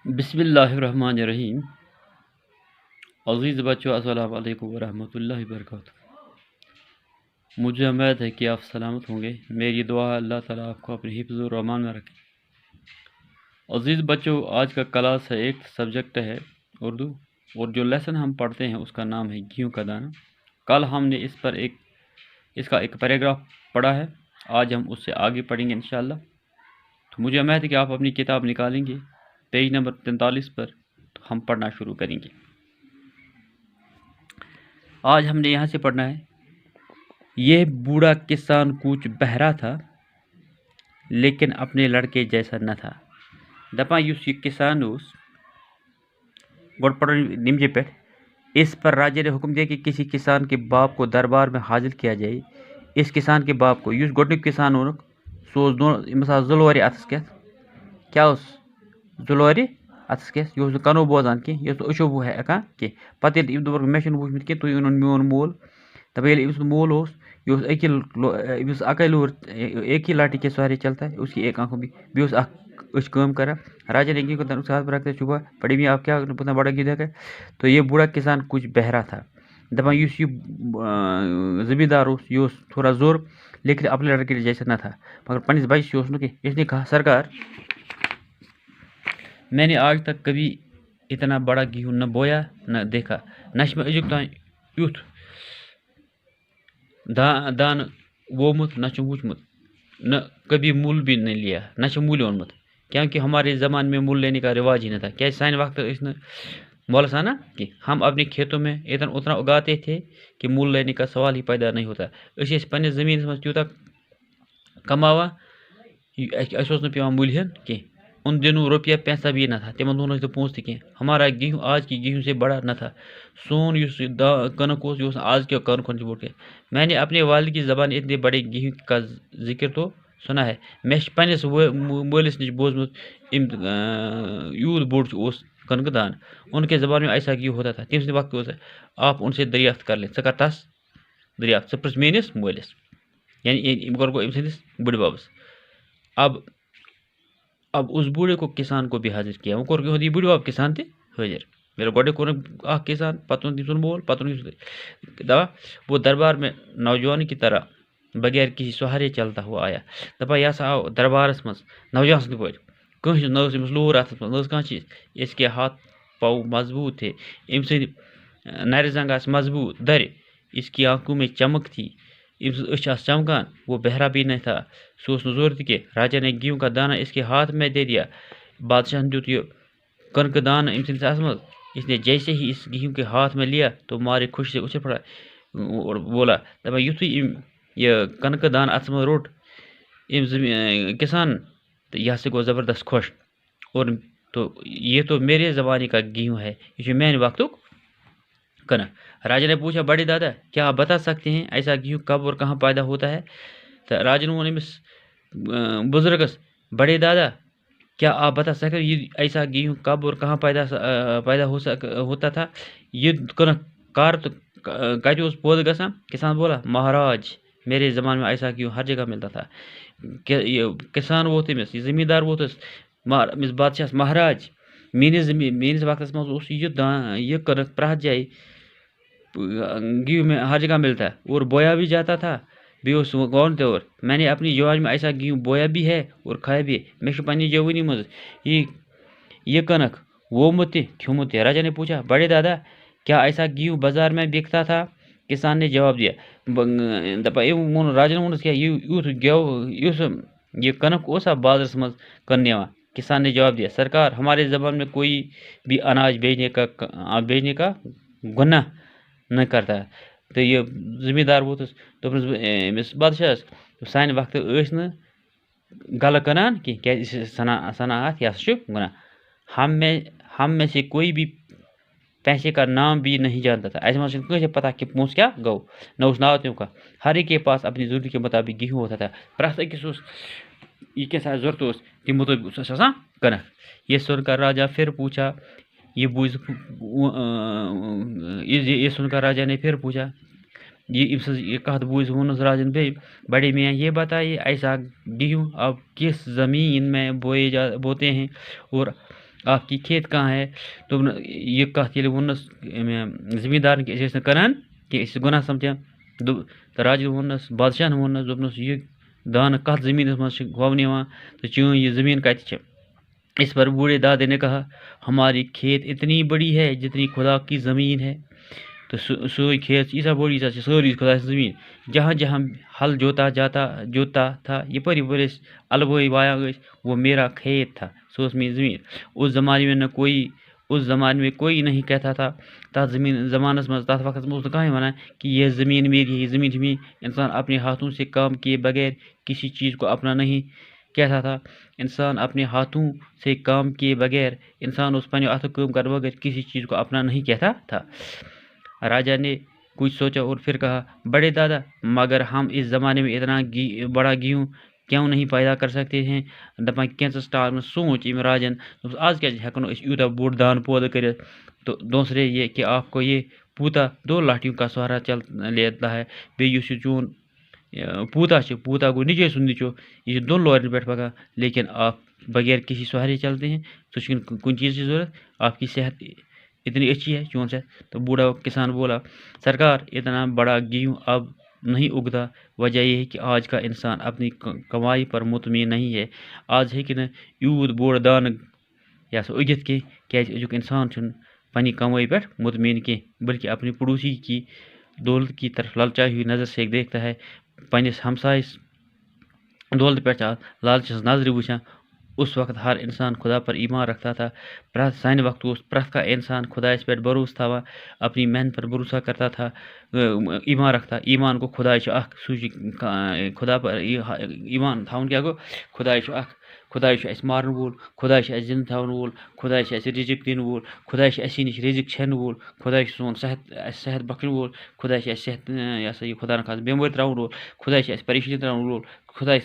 بسم اللہ الرحمن الرحیم۔ عزیز بچوں، السلام علیکم ورحمۃ اللہ وبرکاتہ۔ مجھے امید ہے کہ آپ سلامت ہوں گے۔ میری دعا ہے اللہ تعالیٰ آپ کو اپنے حفظ و امان میں رکھے۔ عزیز بچوں، آج کا کلاس ہے، ایک سبجیکٹ ہے اردو، اور جو لیسن ہم پڑھتے ہیں اس کا نام ہے گیہوں کا دانہ۔ کل ہم نے اس کا ایک پیراگراف پڑھا ہے، آج ہم اس سے آگے پڑھیں گے انشاءاللہ۔ تو مجھے امید ہے کہ آپ اپنی کتاب نکالیں گے پیج نمبر 43 پر، تو ہم پڑھنا شروع کریں گے۔ آج ہم نے یہاں سے پڑھنا ہے، یہ بوڑھا کسان کچھ بہرا تھا لیکن اپنے لڑکے جیسا نہ تھا۔ دپان یس یہ کسان گوڑ پڑھو نمجے پہ، اس پر راجے نے حکم دیا کہ کسی کسان کے باپ کو دربار میں حاضر کیا جائے۔ اس کسان کے باپ کو یس گوڈنیک کسان اونک سو زلور اتس کیا زلور اتس یہ کنو بوزان کی یہ اچھو ہیکان کی پتہ دور مے وچمت کی تھی اون میون مول دپا امس مول یہ اکی لور ایک ہی لاٹھی کے سہارے چلتا ہے، اس کی ایک آنکھوں بھی اچھ کام کرا۔ راجا نے کی اس ہاتھ رکھتے صبح بڑی بھی آپ کیا بڑا گی دیکھا، تو یہ بوڑھا کسان کچھ بہرا تھا۔ دپان اس یہ زمیندار یہ تھوڑا زور لیکن اپنے لڑکے جیسا نہ تھا، مگر پنس بچ اس نے کہا سرکار میں نے آج تک کبھی اتنا بڑا گیہوں نہ بویا نہ دیکھا، نہ میں ازیک تان یوت دان وومت نہ وچمت، نہ کبھی مول بھی نہیں لیا، نہ مول اونمت، کیونکہ ہمارے زمان میں مول لینے کا رواج ہی نہ تھا۔ کیا سان وقت اس نے مولس آنا کہ ہم اپنے کھیتوں میں اتنا اگاتے تھے کہ مول لینے کا سوال ہی پیدا نہیں ہوتا۔ اس پنس زمین میں تیوتا کماوا اس نہ پیوان مول ہن کی۔ ان دنوں روپیہ پیسہ بھی نہ تھا، تمن دونوں تو پونستے کی۔ ہمارا گیہوں آج کی گیہوں سے بڑا نہ تھا۔ سون کنک یہ آج کے کنک بوٹ کے۔ میں نے اپنے والد کی زبان اتنے بڑے گیہوں کا ذکر تو سنا ہے، میں پنس مولس نش بوزمت یوت بوڑ کنک دان، ان کے زبان میں ایسا گیہوں ہوتا تھا۔ تم وقت آپ ان سے دریافت کر لیں، ثہ کر تس دریافت، ثہ پرس میس مولس، یعنی گو ام سندس بڑ بابس۔ اب اس بوڑھے کو کسان کو بھی حاضر کیا، وہ کور یہ بڑ باب کسان تھے حاضر۔ میرے گوڈے کور کسان پتہ تم مول پتہ دپا وہ دربار میں نوجوان کی طرح بغیر کسی سہارے چلتا ہوا آیا۔ دپا یہ سا آو دربارس مز نوجوان سند پہ کنس نس لور اتس مز کھانا چیز، اس کے ہاتھ پاؤ مضبوط تھے، ام سند نر زنگ آس مضبوط در، اس کی آنکھوں میں چمک تھی، اچھ آس چمکان، وہ بہرا بھی نہیں تھا۔ سو ضرورت کہ راجا نے گیہوں کا دانہ اس کے ہاتھ میں دے دیا۔ بادشاہ نے دیت یہ کنک دانہ ام سندس مز، اس نے جیسے ہی اس گیہوں کے ہاتھ میں لیا تو مارے خوش سے اچھل پڑا اور بولا دپا یتھے یہ کنک دان اتس مز روٹ کسان تو یہ سے گو زبردست خوش، اور تو یہ تو میرے زمانے کا گیہوں ہے، یہ میانہ وقتک کنک۔ راجا نے پوچھا بڑے دادا کیا آپ بتا سکتے ہیں ایسا گیہوں کب اور کہاں پیدا ہوتا ہے؟ تو راجا نے امس بزرگس بڑے دادا کیا آپ بتا سکتے یہ ایسا گیہوں کب اور کہاں پیدا ہوتا تھا؟ یہ کنک کار تو کت پود گسان؟ کسان بولا مہاراج میرے زمان میں ایسا گیہوں ہر جگہ ملتا تھا۔ کسان ووت امس، یہ زمیندار ووت امس بادشاہ مہاراج میس وقت مز یہ کنک پرت جائے گیہوں میں ہر جگہ ملتا ہے اور بویا بھی جاتا تھا، بھی گون طور میں نے اپنی جوانی میں ایسا گیہوں بویا بھی ہے اور کھایا بھی ہے۔ میں پنی جوانی مز یہ کنک وومت تہ کھومت تہ۔ راجا نے پوچھا بڑے دادا کیا ایسا گیہوں بازار میں بکتا تھا؟ کسان نے جواب دیا دپا راجا نے کیا یوت یہ کنک اوسا بازرس مز کن یوان؟ کسان نے جواب دیا سرکار ہمارے زبان میں کوئی بھی اناج بیچنے کا گناہ نہ کرتا ہے۔ تو یہ زمیندار ووتس دس بادشاہ سانہ وقت نا گلہ کنان کی صنعت یہ گناہ۔ ہم میں سے کوئی بھی پیسے کا نام بھی نہیں جانتا تھا، ایسے مجھے پتا کہ پونس کیا گو نہ اس ناو تم کا، ہر ایک کے پاس اپنی ضرورت کے مطابق گیہوں ہوتا تھا، پرت اکس یہ کیا ضرورت تم مطابق کنک۔ یہ سن کر راجا پھر پوچھا یہ سن کر راجا نے پھر پوچھا یہ کہت بوجھ ونس راجن بے بڑے میاں یہ بتائیے ایسا گیہوں اب کس زمین میں بوتے ہیں اور آپ کی کھیت کہاں ہے؟ یہ کت ییٚلہِ ووٚننس زمیٖندارن کہ أسۍ ٲسۍ نہٕ کران کہ أسۍ چھِ گۄناہ سمجھان راجن ووٚننس بادشاہن ووٚننس دوٚپنس یہِ دانہٕ کتھ زمینس منٛز چھِ وونہٕ یِوان تہٕ چٲنۍ یہ زمین کتہِ چھِ؟ اس پر بوڑھے دادے نے کہا ہماری کھیت اتنی بڑی ہے جتنی خدا کی زمین ہے. تو سوئی کھیت ییٖژاہ بٔڑ ییٖژاہ چھِ سٲری خدا سٕنٛز زمین. جہاں جہاں ہل جوتا تھا یپٲرۍ یپٲرۍ أسۍ البٲے وایان ٲسۍ وہ میرا کھیت تھا، سُہ ٲس میٛٲنۍ زمین. اس زمانے میں کوئی نہیں کہتا تھا تتھ زمانس منٛز تتھ وقتس منٛز اوس نہٕ کٕہٕنۍ ونان کہ یہ زمین میری ہے، یہ زمین چھِ میٛٲنۍ. انسان اپنے ہاتھوں سے کام کیے بغیر کسی چیز کو اپنا نہیں کہتا تھا. انسان اپنے ہاتھوں سے کام کیے بغیر انسان اس پنٛنیو اَتھو کٲم کرنے بغیر کسی چیز کو اپنا نہیں کہتا تھا. راجا نے کچھ سوچا اور پھر کہا بڑے دادا مگر ہم اس زمانے میں اتنا بڑا گیہوں کیوں نہیں پیدا کر سکتے ہیں؟ دپان کینژس ٹائمس سوچ ام راجن آج کیا ہیکو نہٕ أسۍ یوٗتاہ بوٚڑ دان پٲدٕ کٔرِتھ. تو دوسرے یہ کہ آپ کو یہ پوتا 2 لاٹھیوں کا سہارا لیتا ہے. بیٚیہِ یُس یہِ چون پوتا چھُ پوتا گوٚو نِچے سُنٛد نِچو، یہ چھُ 2 لورٮ۪ن پٮ۪ٹھ پکان لیکن آپ بغیر کسی سہارے چلتے ہیں. تو چھُنہٕ کُنہِ چیز کی ضرورت، آپ کی صحت اتنی اچھی ہے چون صحت. تو بوڑھا کسان بولا سرکار اتنا بڑا گیہوں اب نہیں اگتا، وجہ یہ ہے کہ آج کا انسان اپنی کمائی پر مطمئن نہیں ہے. آج ہیٚکہِ نہٕ یوٗت بوڑ دانہٕ یہ سا اگتھ کی کیازِ أزیُک انسان چھُنہٕ پننہِ کمائی پٮ۪ٹھ مطمئن کینٛہہ بلکہ اپنے پڑوسی کی دولت کی طرف للچائی ہوئی نظر سے دیکھتا ہے. پننس ہمسایس دولت پٮ۪ٹھ لالچس نظرِ وٕچھان. اس وقت ہر انسان خدا پر ایمان رکھتا تھا. سانہِ وقت اوس پرٛٮ۪تھ کانٛہہ انسان خدایس پٮ۪ٹھ بھروسہٕ تھاوان، اپنی محنت پر بھروسہ کرتا تھا، ایمان رکھتا. ایمان گوٚو خداے چھُ اکھ، سُے چھُ خدا پر ایمان تھاوُن کیٛاہ گوٚو؟ خداے چھُ اکھ. خداے چھُ اَسہِ مارن وول، خداے چھُ اَسہِ زِندٕ تھاوَن وول، خداے چھُ اَسہِ رِزق دِنہٕ وول، خداے چھُ اَسی نِش رِزق چھینہٕ وول، خداے چھُ سون صحت بخشن وول، خداے چھُ اَسہِ صحت یہ سا یہِ خدا نخواستہٕ بٮ۪مٲرۍ ترٛاوَن وول، خداے چھُ اَسہِ پریشٲنی ترٛاوَن وول، خداے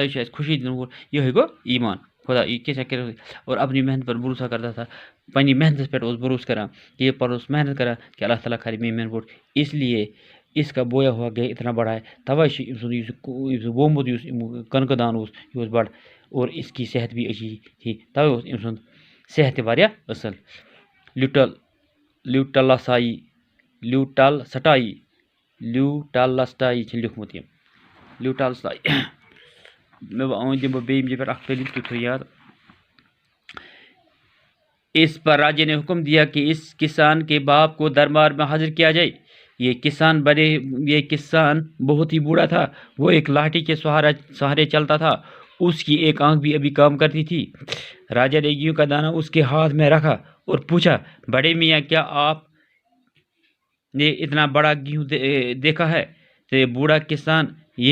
چھُ اَسہِ خوشی دِنہٕ وول. یِہوٚے گوٚو ایمان. خدا یہ کیسا کر اور اپنی محنت پر بھروسہ کرتا تھا، پننی محنت پہ اس بھروسہ کران کہ یہ پر اس محنت کران کہ اللہ تعالیٰ کرے میری محنت بوٚڑ. اس لیے اس کا بویا ہوا گیا اتنا بڑا ہے. توے چھُ أمۍ سُنٛد وومُت یُس کٕنکہٕ دان اوس یہِ اوس بڑٕ اور اس کی صحت بھی اچھی تھی. توے اوس أمۍ سُنٛد صحت تہِ واریاہ اصل. لیوٹالسٹائی چھِ لیوٚکھمُت یہِ لیوٹالسٹائی. وۄنۍ دِمہٕ بہٕ بیٚیہِ ییٚمہِ پٮ۪ٹھ اکھ دٔلیٖل تُہۍ تھٲیِو یاد. اس پر راجے نے حکم دیا کہ اس کسان کے باپ کو دربار میں حاضر کیا جائے. یہ کسان بہت ہی بوڑھا تھا. وہ ایک لاٹھی کے سہارے چلتا تھا. اس کی ایک آنکھ بھی ابھی کام کرتی تھی. راجا نے گیہوں کا دانہ اس کے ہاتھ میں رکھا اور پوچھا بڑے میاں کیا آپ نے اتنا بڑا گیہوں دیکھا ہے؟ تو یہ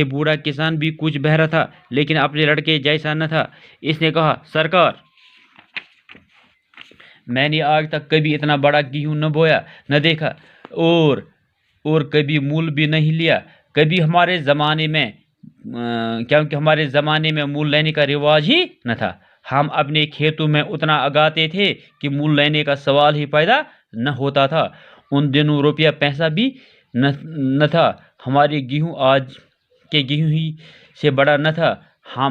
بوڑھا کسان بھی کچھ بہرا تھا لیکن اپنے لڑکے جیسا نہ تھا. اس نے کہا سرکار میں نے آج تک کبھی اتنا بڑا گیہوں نہ بویا نہ دیکھا اور کبھی مول بھی نہیں لیا. کبھی ہمارے زمانے میں کیونکہ ہمارے زمانے میں مول لینے کا رواج ہی نہ تھا. ہم اپنے کھیتوں میں اتنا اگاتے تھے کہ مول لینے کا سوال ہی پیدا نہ ہوتا تھا. ان دنوں روپیہ پیسہ بھی نہ تھا. ہمارے گیہوں آج کے گیہوں ہی سے بڑا نہ تھا.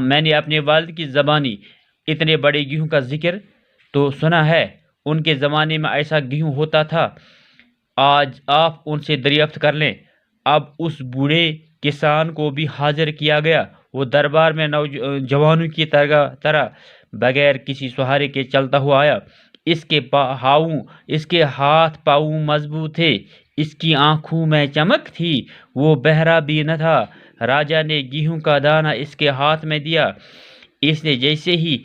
میں نے اپنے والد کی زبانی اتنے بڑے گیہوں کا ذکر تو سنا ہے. ان کے زمانے میں ایسا گیہوں ہوتا تھا. آج آپ ان سے دریافت کر لیں. اب اس بوڑھے کسان کو بھی حاضر کیا گیا. وہ دربار میں جوانوں کی طرح بغیر کسی سہارے کے چلتا ہوا آیا. اس کے ہاتھ پاؤں مضبوط تھے، اس کی آنکھوں میں چمک تھی، وہ بہرا بھی نہ تھا. راجا نے گیہوں کا دانہ اس کے ہاتھ میں دیا. اس نے جیسے ہی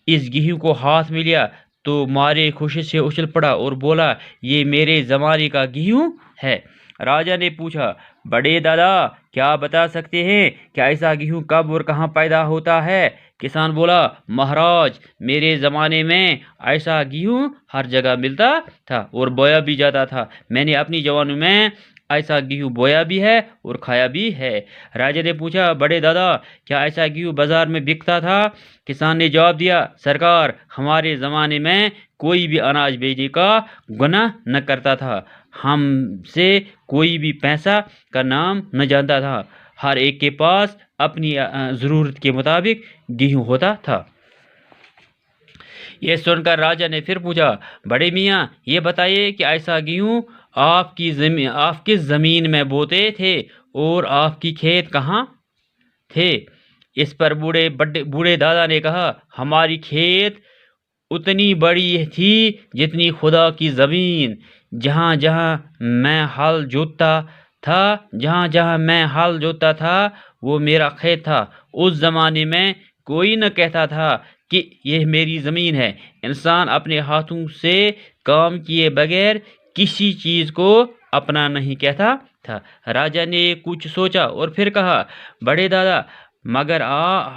اس گیہوں کو ہاتھ میں لیا تو مارے خوشی سے اچھل پڑا اور بولا یہ میرے زمانے کا گیہوں ہے. راجا نے پوچھا بڑے دادا کیا بتا سکتے ہیں کہ ایسا گیہوں کب اور کہاں پیدا ہوتا ہے؟ کسان بولا مہاراج میرے زمانے میں ایسا گیہوں ہر جگہ ملتا تھا اور بویا بھی جاتا تھا. میں نے اپنی جوانی میں ایسا گیہوں بویا بھی ہے اور کھایا بھی ہے. راجا نے پوچھا بڑے دادا کیا ایسا گیہوں بازار میں بکتا تھا؟ کسان نے جواب دیا سرکار ہمارے زمانے میں کوئی بھی اناج بیچنے کا گناہ نہ کرتا تھا. ہم سے کوئی بھی پیسہ کا نام نہ جانتا تھا. ہر ایک کے پاس اپنی ضرورت کے مطابق گیہوں ہوتا تھا. یہ سن کر راجا نے پھر پوچھا، بڑے میاں یہ بتائیے کہ ایسا گیہوں آپ کس زمین میں بوتے تھے اور آپ کی کھیت کہاں تھے؟ اس پر بوڑھے دادا نے کہا، ہماری کھیت اتنی بڑی تھی جتنی خدا کی زمین، جہاں جہاں میں ہل جوتتا تھا وہ میرا کھیت تھا۔ اس زمانے میں کوئی نہ کہتا تھا کہ یہ میری زمین ہے۔ انسان اپنے ہاتھوں سے کام کیے بغیر کسی چیز کو اپنا نہیں کہتا تھا۔ راجا نے کچھ سوچا اور پھر کہا، بڑے دادا مگر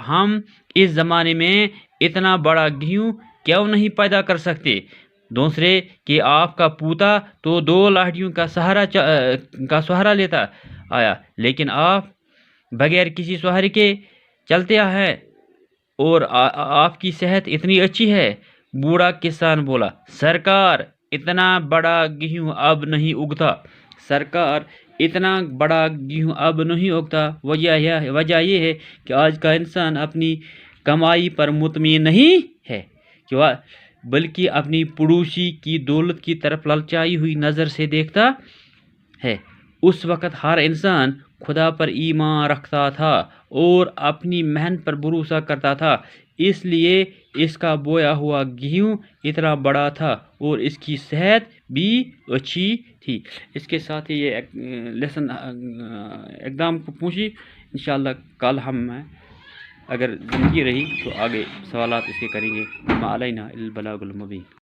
ہم اس زمانے میں اتنا بڑا گیہوں کیوں نہیں پیدا کر سکتے؟ دوسرے کہ آپ کا پوتا تو 2 لاٹھیوں کا سہارا لیتا آیا، لیکن آپ بغیر کسی سہارے کے چلتے ہیں اور آپ کی صحت اتنی اچھی ہے۔ بوڑھا کسان بولا، سرکار اتنا بڑا گیہوں اب نہیں اگتا۔ وجہ یہ ہے کہ آج کا انسان اپنی کمائی پر مطمئن نہیں ہے بلکہ اپنی پڑوسی کی دولت کی طرف للچائی ہوئی نظر سے دیکھتا ہے۔ اس وقت ہر انسان خدا پر ایمان رکھتا تھا اور اپنی محنت پر بھروسہ کرتا تھا، اس لیے اس کا بویا ہوا گیہوں اتنا بڑا تھا اور اس کی صحت بھی اچھی تھی۔ اس کے ساتھ ہی یہ لیسن اقدام کو پہنچی۔ انشاءاللہ کل ہم اگر زندگی رہی تو آگے سوالات اس کے کریں گے۔ ما علینا الا البلاغ المبین۔